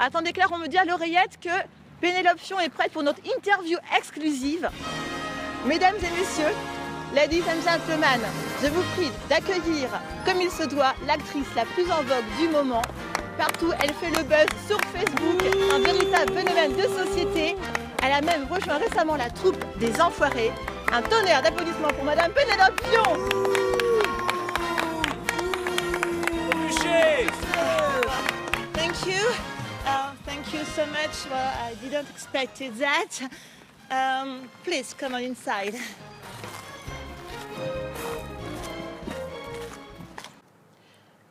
Attendez Claire, on me dit à l'oreillette que Pénélope Fion est prête pour notre interview exclusive. Mesdames et messieurs, ladies and gentlemen, je vous prie d'accueillir, comme il se doit, l'actrice la plus en vogue du moment. Partout, elle fait le buzz sur Facebook, un véritable phénomène de société. Elle a même rejoint récemment la troupe des Enfoirés. Un tonnerre d'applaudissements pour Madame Pénélope Fion. Thank you. Thank you so much. Well, I didn't expect that. Please come on inside.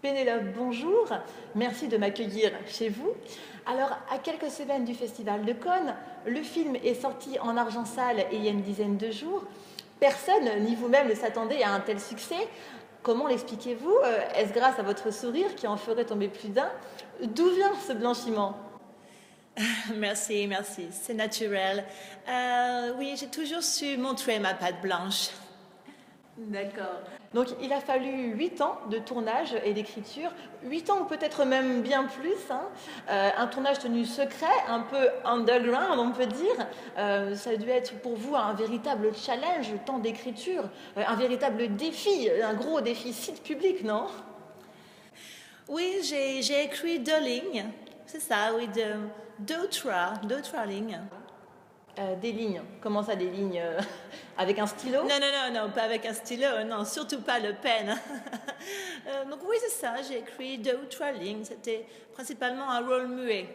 Pénélope, bonjour. Merci de m'accueillir chez vous. Alors, à quelques semaines du Festival de Cannes, le film est sorti en argent sale il y a une dizaine de jours. Personne, ni vous-même, ne s'attendait à un tel succès. Comment l'expliquez-vous? Est-ce grâce à votre sourire qui en ferait tomber plus d'un? D'où vient ce blanchiment? Merci, c'est naturel. Oui, j'ai toujours su montrer ma patte blanche. D'accord. Donc il a fallu 8 ans de tournage et d'écriture, 8 ans ou peut-être même bien plus, hein. Un tournage tenu secret, un peu underground on peut dire. Ça a dû être pour vous un véritable challenge, tant d'écriture, un véritable défi, un gros défi site public, non? Oui, j'ai écrit 2 lignes, c'est ça, oui, deux ou trois lignes. Des lignes, comment ça des lignes avec un stylo? Non, pas avec un stylo, non, surtout pas le pen. Donc oui, c'est ça, j'ai écrit 2 ou 3 lignes, c'était principalement un rôle muet.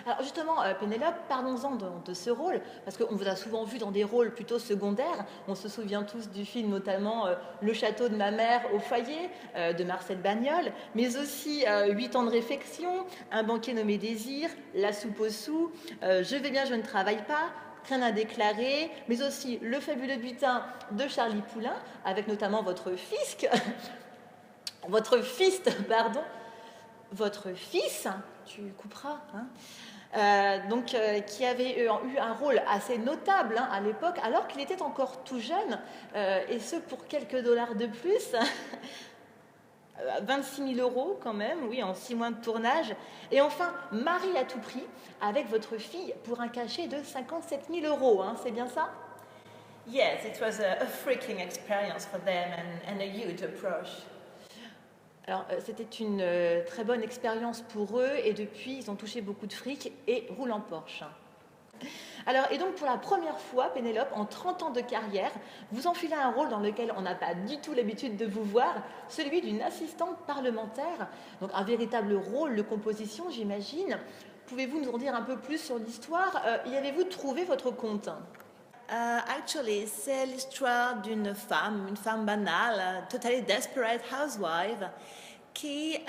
Alors justement, Pénélope, parlons-en de ce rôle, parce qu'on vous a souvent vu dans des rôles plutôt secondaires. On se souvient tous du film notamment Le château de ma mère au foyer de Marcel Bagnol, mais aussi 8 ans de réflexion, Un banquier nommé Désir, La soupe aux sous, Je vais bien, je ne travaille pas, Rien à déclarer, mais aussi Le fabuleux butin de Charlie Poulain, avec notamment votre fils, tu couperas, hein, qui avait eu un rôle assez notable à l'époque, alors qu'il était encore tout jeune, et ce pour quelques dollars de plus. 26 000 € quand même, oui, en 6 mois de tournage. Et enfin, Marie à tout prix, avec votre fille, pour un cachet de 57 000 €, hein, c'est bien ça? Yes, it was a freaking experience for them and a huge approach. Alors, c'était une très bonne expérience pour eux, et depuis, ils ont touché beaucoup de fric et roulent en Porsche. Alors, et donc pour la première fois, Pénélope, en 30 ans de carrière, vous enfilez un rôle dans lequel on n'a pas du tout l'habitude de vous voir, celui d'une assistante parlementaire, donc un véritable rôle de composition, j'imagine. Pouvez-vous nous en dire un peu plus sur l'histoire? Y avez-vous trouvé votre compte? Actually, c'est l'histoire d'une femme, une femme banale, totally desperate housewife, qui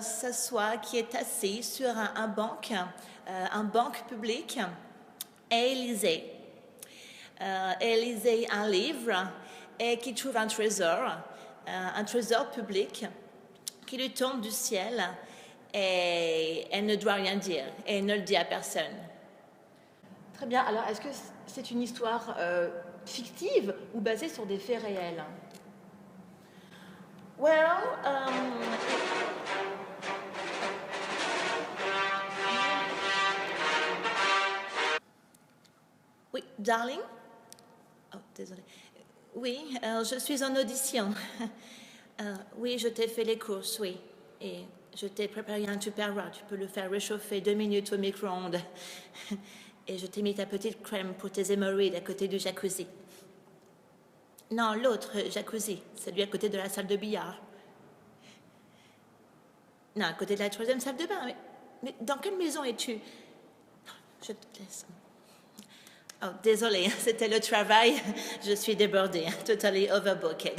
s'assoit, qui est assise sur un banc public, et lisait un livre et qui trouve un trésor public qui lui tombe du ciel, et elle ne doit rien dire et ne le dit à personne. Très bien. Alors, est-ce que c'est une histoire fictive ou basée sur des faits réels? Well, oui, darling? Oh, désolée. Oui, je suis en audition. Oui, je t'ai fait les courses, oui. Et je t'ai préparé un tupperware. Tu peux le faire réchauffer 2 minutes au micro-ondes. Et je t'ai mis ta petite crème pour tes hémorroïdes à côté du jacuzzi. Non, l'autre jacuzzi, celui à côté de la salle de billard. Non, à côté de la 3e salle de bain. Mais dans quelle maison es-tu? Je te laisse. Oh, désolée, c'était le travail. Je suis débordée, totally overbooked.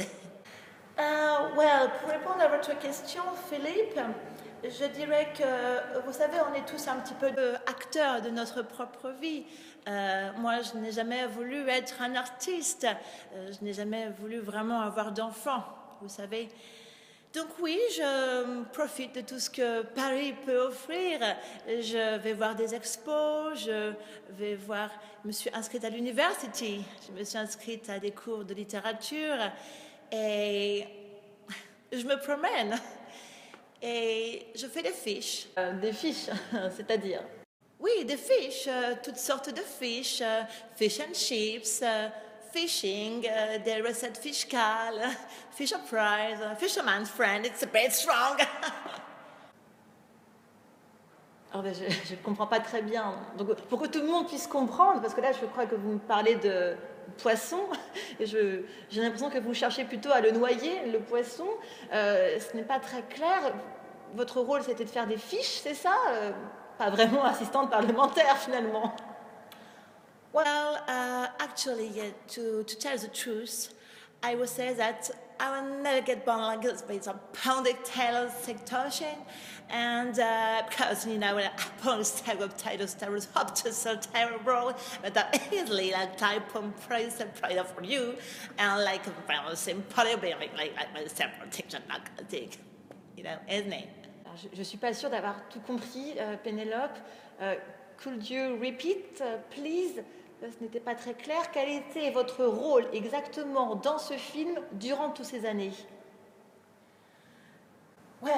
Well, pour répondre à votre question, Philippe, je dirais que, vous savez, on est tous un petit peu acteurs de notre propre vie. Moi, je n'ai jamais voulu être un artiste. Je n'ai jamais voulu vraiment avoir d'enfant, vous savez. Donc oui, je profite de tout ce que Paris peut offrir. Je vais voir des expos, je me suis inscrite à l'université, je me suis inscrite à des cours de littérature et je me promène. Et je fais des fiches. Des fiches, c'est-à-dire. Oui, des fiches, toutes sortes de fiches, fish and chips, fishing, des recettes fiscales, Fisher Price, Fisherman's Friend, it's a bit strong. Alors, ben, je ne comprends pas très bien. Donc, pour que tout le monde puisse comprendre, parce que là, je crois que vous me parlez de poisson, et j'ai l'impression que vous cherchez plutôt à le noyer, le poisson. Ce n'est pas très clair. Votre rôle, c'était de faire des fiches, c'est ça Pas vraiment assistante parlementaire, finalement. Well, actually, yeah, to tell the truth, I would say that I will never get born like this, but it's a pounded tail sectortion, and because, you know, upon stereotypes up to so terrible, but that easily like type on praise and praise for you, and like simple, like self-protection, like, you know, isn't it? Alors, je ne suis pas sûre d'avoir tout compris, Pénélope. Could you repeat, please? Ce n'était pas très clair. Quel était votre rôle exactement dans ce film durant toutes ces années? Well,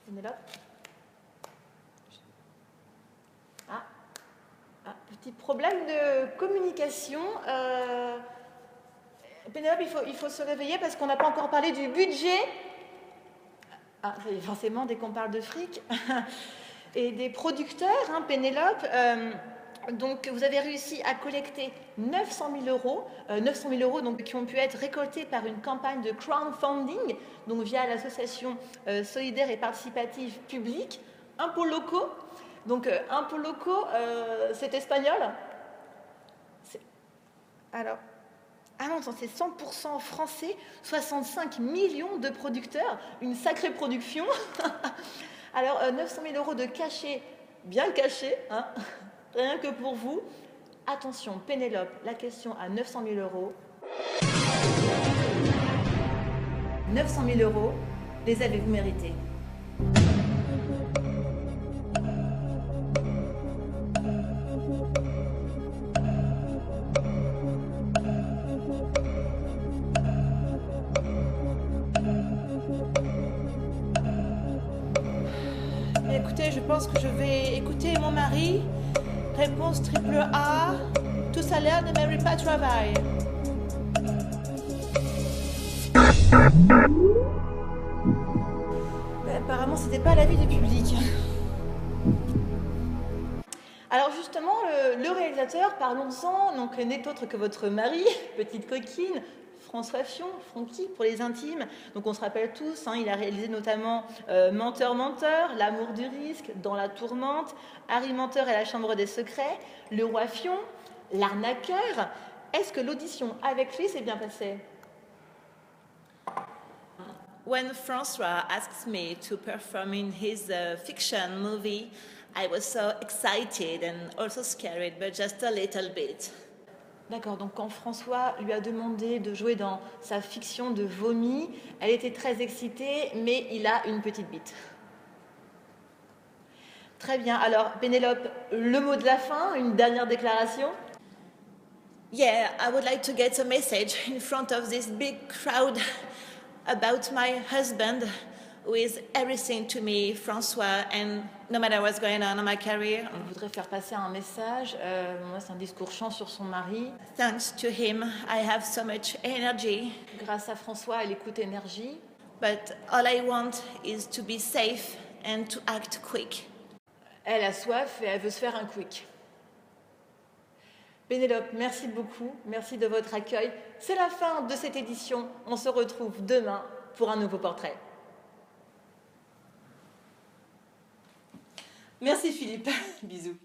Pénélope? Petit problème de communication. Pénélope, il faut se réveiller parce qu'on n'a pas encore parlé du budget. Ah, forcément, dès qu'on parle de fric. Et des producteurs, hein, Pénélope. Donc, vous avez réussi à collecter 900 000 euros, 900 000 euros donc, qui ont pu être récoltés par une campagne de crowdfunding, donc via l'association solidaire et participative publique, Impôts locaux. Donc, impôts locaux, c'est espagnol. Alors, ah non, c'est 100% français, 65 millions de producteurs, une sacrée production. Alors, 900 000 euros de cachet, bien caché, hein, rien que pour vous. Attention, Pénélope, la question à 900 000 euros. 900 000 euros, les avez-vous mérités? Écoutez, je pense que je vais écouter mon mari. Réponse triple A. Tout salaire ne mérite pas de travail. Mais apparemment, c'était pas l'avis du public. Alors justement, le réalisateur, parlons-en, donc n'est autre que votre mari, petite coquine, François Fion, Francky pour les intimes. Donc on se rappelle tous, hein, il a réalisé notamment Menteur, menteur, L'amour du risque, Dans la tourmente, Harry Menteur et la chambre des secrets, Le roi Fion, L'arnaqueur. Est-ce que l'audition avec lui s'est bien passée? When François asked me to perform in his fiction movie, I was so excited and also scared, but just a little bit. D'accord, donc quand François lui a demandé de jouer dans sa fiction de vomi, elle était très excitée, mais il a une petite bite. Très bien, alors Pénélope, le mot de la fin, une dernière déclaration? Yeah, I would like to get a message in front of this big crowd about my husband, who is everything to me, François, and no matter what's going on in my career. On voudrait faire passer un message. Moi, c'est un discours chant sur son mari. Thanks to him, I have so much energy. Grâce à François, elle écoute énergie. But all I want is to be safe and to act quick. Elle a soif et elle veut se faire un quick. Pénélope, merci beaucoup. Merci de votre accueil. C'est la fin de cette édition. On se retrouve demain pour un nouveau portrait. Merci Philippe. Bisous.